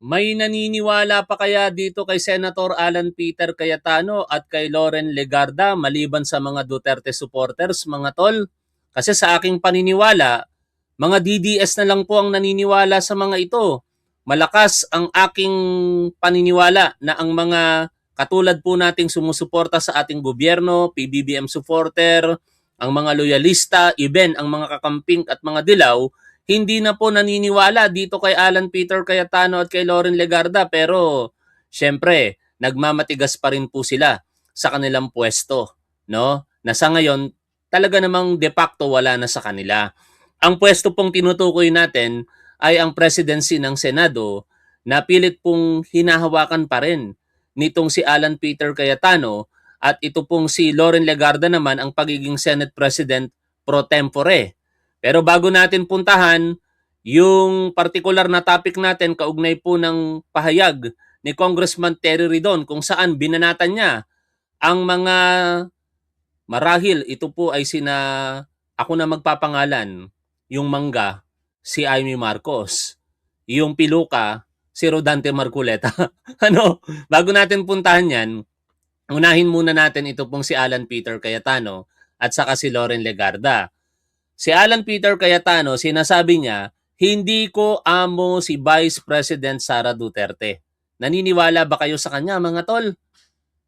May naniniwala pa kaya dito kay Senator Alan Peter Cayetano at kay Loren Legarda maliban sa mga Duterte supporters, mga tol? Kasi sa aking paniniwala, mga DDS na lang po ang naniniwala sa mga ito. Malakas ang aking paniniwala na ang mga katulad po nating sumusuporta sa ating gobyerno, PBBM supporter, ang mga loyalista, even ang mga kakamping at mga dilaw, hindi na po naniniwala dito kay Alan Peter Cayetano at kay Loren Legarda, pero syempre, nagmamatigas pa rin po sila sa kanilang pwesto, no? Na sa ngayon, talaga namang de facto wala na sa kanila. Ang pwesto pong tinutukoy natin ay ang presidency ng Senado na pilit pong hinahawakan pa rin nitong si Alan Peter Cayetano at ito pong si Loren Legarda naman ang pagiging Senate President pro tempore. Pero bago natin puntahan yung particular na topic natin, kaugnay po ng pahayag ni Congressman Terry Ridon kung saan binanatan niya ang mga marahil ito po ay ako na magpapangalan, yung mangga si Amy Marcos, yung piluka si Rodante Marculeta. Ano, bago natin puntahan yan, unahin muna natin ito pong si Alan Peter Cayetano at saka si Loren Legarda. Si Alan Peter Cayetano, sinasabi niya, hindi ko amo si Vice President Sara Duterte. Naniniwala ba kayo sa kanya, mga tol?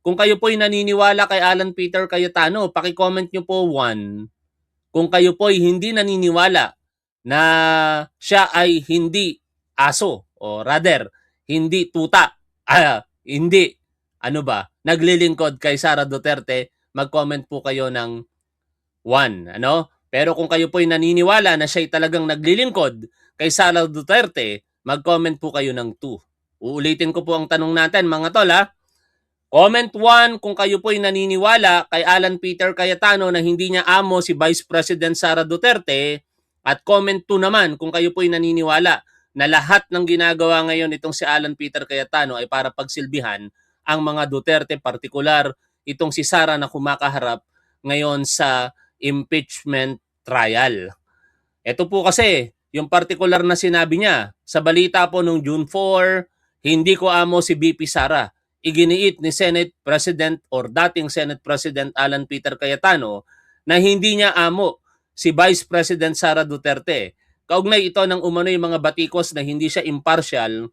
Kung kayo po'y naniniwala kay Alan Peter Cayetano, paki-comment nyo po 1. Kung kayo po'y hindi naniniwala na siya ay hindi aso, o rather, hindi tuta, hindi, naglilingkod kay Sara Duterte, mag-comment po kayo ng 1, ano? Pero kung kayo po'y naniniwala na siya'y talagang naglilingkod kay Sara Duterte, mag-comment po kayo ng 2. Uulitin ko po ang tanong natin, mga tol, ha? Comment 1 kung kayo po'y naniniwala kay Alan Peter Cayetano na hindi niya amo si Vice President Sara Duterte, at comment 2 naman kung kayo po'y naniniwala na lahat ng ginagawa ngayon itong si Alan Peter Cayetano ay para pagsilbihan ang mga Duterte, partikular itong si Sara na kumakaharap ngayon sa impeachment trial. Ito po kasi, yung particular na sinabi niya, sa balita po nung June 4, hindi ko amo si VP Sara. Iginiit ni Senate President or dating Senate President Alan Peter Cayetano na hindi niya amo si Vice President Sara Duterte. Kaugnay ito ng umano'y mga batikos na hindi siya impartial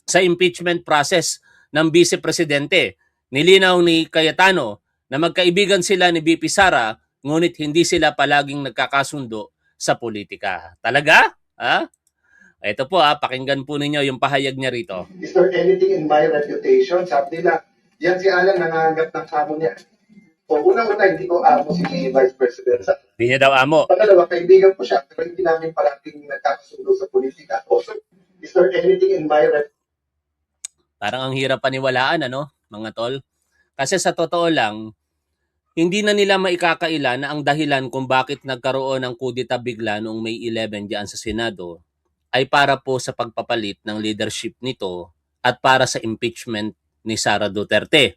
sa impeachment process ng Vice Presidente. Nilinaw ni Cayetano na magkaibigan sila ni VP Sara, ngunit hindi sila palaging nagkakasundo sa politika. Talaga? Ha? Ito po, pakinggan po ninyo yung pahayag niya rito. Is there anything in my reputation? Sabi nila, yan si Alan nanganggap ng amo niya. O unang-una, hindi ko amo si Vice President. Hindi niya daw amo. Pangalawa, kaibigan ko siya, pero hindi namin parating nagkakasundo sa politika. Also, is there anything in my reputation? Parang ang hirap paniwalaan, ano, mga tol? Kasi sa totoo lang, hindi na nila maikakaila na ang dahilan kung bakit nagkaroon ng kudeta bigla noong May 11 diyan sa Senado ay para po sa pagpapalit ng leadership nito at para sa impeachment ni Sara Duterte.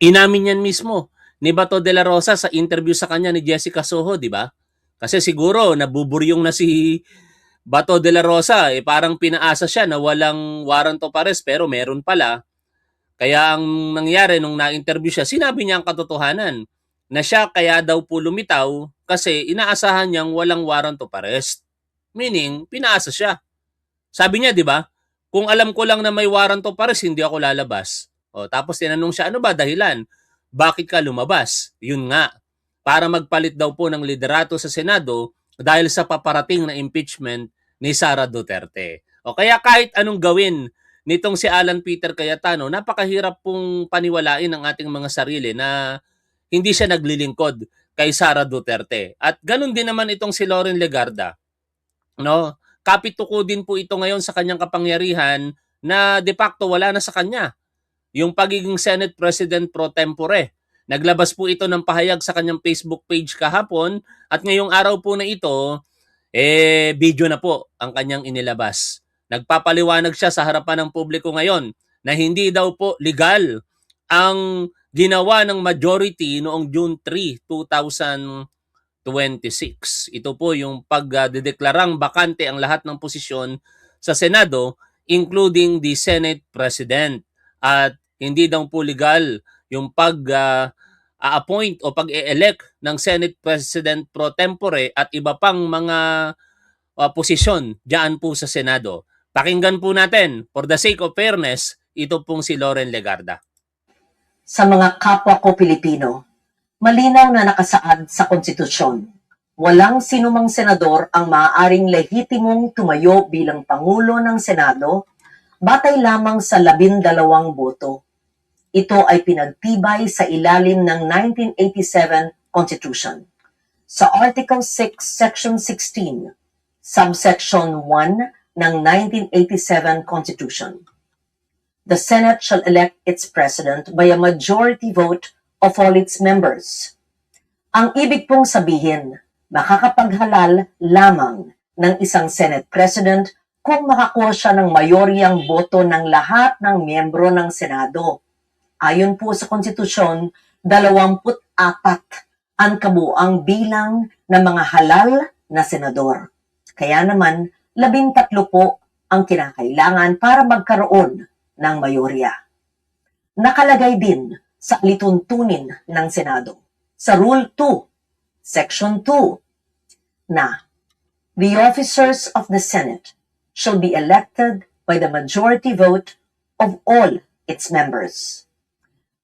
Inamin yan mismo ni Bato de la Rosa sa interview sa kanya ni Jessica Soho, di ba? Kasi siguro nabuburyong na si Bato de la Rosa, parang pinaasa siya na walang warrant of arrest pero meron pala. Kaya ang nangyari nung na-interview siya, sinabi niya ang katotohanan na siya kaya daw po lumitaw kasi inaasahan niyang walang warrant of arrest. Meaning, pinaasa siya. Sabi niya, di ba? Kung alam ko lang na may warrant of arrest, hindi ako lalabas. O, tapos tinanong siya, ano ba dahilan? Bakit ka lumabas? Yun nga, para magpalit daw po ng liderato sa Senado dahil sa paparating na impeachment ni Sara Duterte. O kaya kahit anong gawin nitong si Alan Peter Cayetano, napakahirap pong paniwalain ng ating mga sarili na hindi siya naglilingkod kay Sara Duterte. At ganun din naman itong si Loren Legarda. No? Kapituko din po ito ngayon sa kanyang kapangyarihan na de facto wala na sa kanya. Yung pagiging Senate President pro tempore. Naglabas po ito ng pahayag sa kanyang Facebook page kahapon at ngayong araw po na ito, video na po ang kanyang inilabas. Nagpapaliwanag siya sa harapan ng publiko ngayon na hindi daw po legal ang ginawa ng majority noong June 3, 2026. Ito po yung pagdedeklarang bakante ang lahat ng posisyon sa Senado, including the Senate President. At hindi daw po legal yung pag-appoint o pag-e-elect ng Senate President pro tempore at iba pang mga posisyon diyan po sa Senado. Pakinggan po natin, for the sake of fairness, ito pong si Loren Legarda. Sa mga kapwa ko Pilipino, malinaw na nakasaad sa konstitusyon. Walang sinumang senador ang maaaring lehitimong tumayo bilang Pangulo ng Senado batay lamang sa 12 boto. Ito ay pinagtibay sa ilalim ng 1987 Constitution. Sa Article 6, Section 16, Subsection 1 ng 1987 Constitution. The Senate shall elect its President by a majority vote of all its members. Ang ibig pong sabihin, makakapaghalal lamang ng isang Senate President kung makakuha siya ng mayoryang boto ng lahat ng miyembro ng Senado. Ayon po sa konstitusyon, 24 ang kabuang bilang ng mga halal na senador. Kaya naman, 13 po ang kinakailangan para magkaroon ng mayorya. Nakalagay din sa lituntunin ng Senado, sa Rule 2, Section 2, na the officers of the Senate shall be elected by the majority vote of all its members.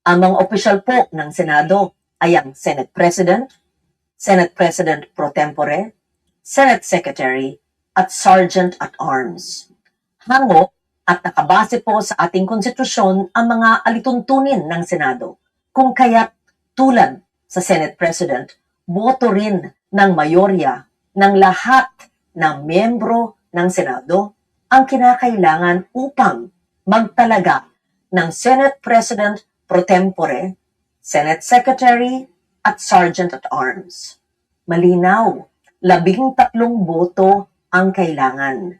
Ang mga opisyal po ng Senado ay ang Senate President, Senate President pro tempore, Senate Secretary, at Sergeant at Arms. Hango at nakabase po sa ating konstitusyon ang mga alituntunin ng Senado, kung kaya't tulad sa Senate President, boto rin ng mayorya ng lahat ng miyembro ng Senado ang kinakailangan upang magtalaga ng Senate President pro tempore, Senate Secretary, at Sergeant at Arms. Malinaw, 13 boto ang kailangan.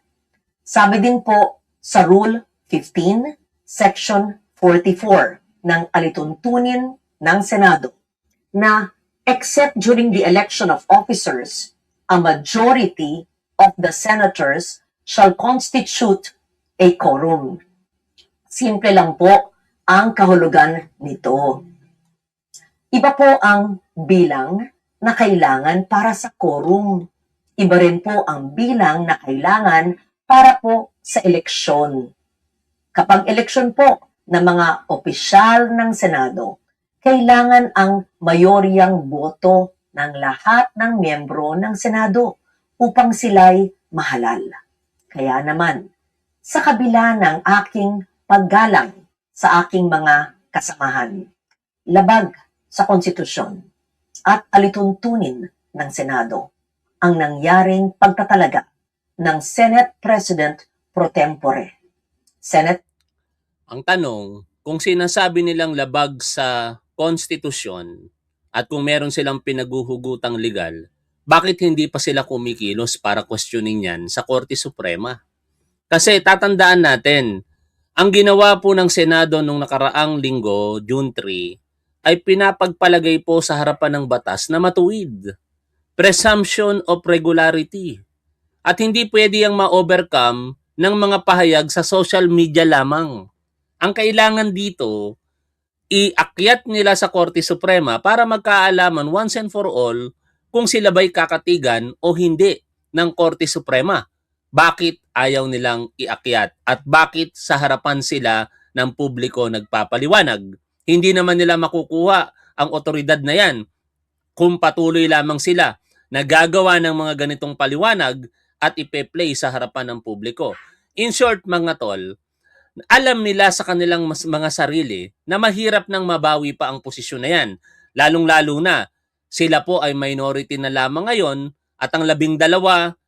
Sabi din po sa Rule 15, Section 44 ng alituntunin ng Senado na except during the election of officers, a majority of the senators shall constitute a quorum. Simple lang po ang kahulugan nito. Iba po ang bilang na kailangan para sa quorum. Iba rin po ang bilang na kailangan para po sa eleksyon. Kapag eleksyon po ng mga opisyal ng Senado, kailangan ang mayoryang boto ng lahat ng miyembro ng Senado upang sila'y mahalal. Kaya naman, sa kabila ng aking paggalang sa aking mga kasamahan, labag sa konstitusyon at alituntunin ng Senado ang nangyaring pagtatalaga ng Senate President pro tempore. Senate. Ang tanong, kung sinasabi nilang labag sa konstitusyon at kung meron silang pinaguhugutang legal, bakit hindi pa sila kumikilos para questioning yan sa Korte Suprema? Kasi tatandaan natin, ang ginawa po ng Senado nung nakaraang linggo, June 3, ay pinapagpalagay po sa harapan ng batas na matuwid. Presumption of regularity. At hindi pwede yung ma-overcome ng mga pahayag sa social media lamang. Ang kailangan dito, iakyat nila sa Korte Suprema para magkaalaman once and for all kung sila ba'y kakatigan o hindi ng Korte Suprema. Bakit ayaw nilang iakyat at bakit sa harapan sila ng publiko nagpapaliwanag? Hindi naman nila makukuha ang otoridad na yan kung patuloy lamang sila na gagawa ng mga ganitong paliwanag at ipe-play sa harapan ng publiko. In short, mga tol, alam nila sa kanilang mga sarili na mahirap nang mabawi pa ang posisyon na yan. Lalong-lalo na, sila po ay minority na lamang ngayon at ang 12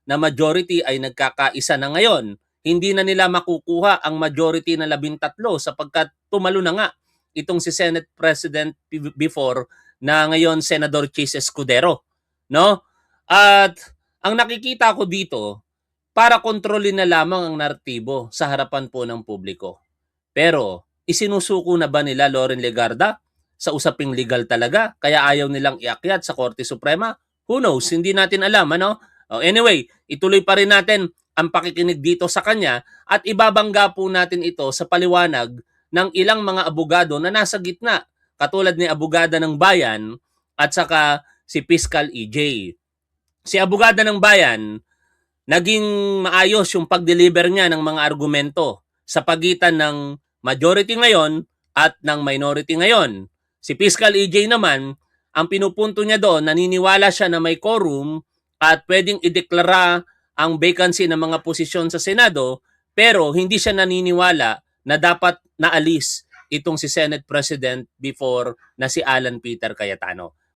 na majority ay nagkakaisa na ngayon. Hindi na nila makukuha ang majority na 13 sapagkat tumalo na nga itong si Senate President before na ngayon Senador Chis Escudero. No? At ang nakikita ko dito, para kontrolin na lamang ang naratibo sa harapan po ng publiko. Pero, isinusuko na ba nila Loren Legarda sa usaping legal talaga? Kaya ayaw nilang iakyat sa Korte Suprema? Who knows? Hindi natin alam, ano? Anyway, ituloy pa rin natin ang pakikinig dito sa kanya at ibabangga po natin ito sa paliwanag ng ilang mga abogado na nasa gitna, katulad ni Abogada ng Bayan at saka si Fiscal EJ. Si Abogada ng Bayan, naging maayos yung pag-deliver niya ng mga argumento sa pagitan ng majority ngayon at ng minority ngayon. Si Fiscal EJ naman, ang pinupunto niya doon, naniniwala siya na may quorum at pwedeng ideklara ang vacancy ng mga posisyon sa Senado, pero hindi siya naniniwala na dapat naalis itong si Senate President before na si Alan Peter Cayetano.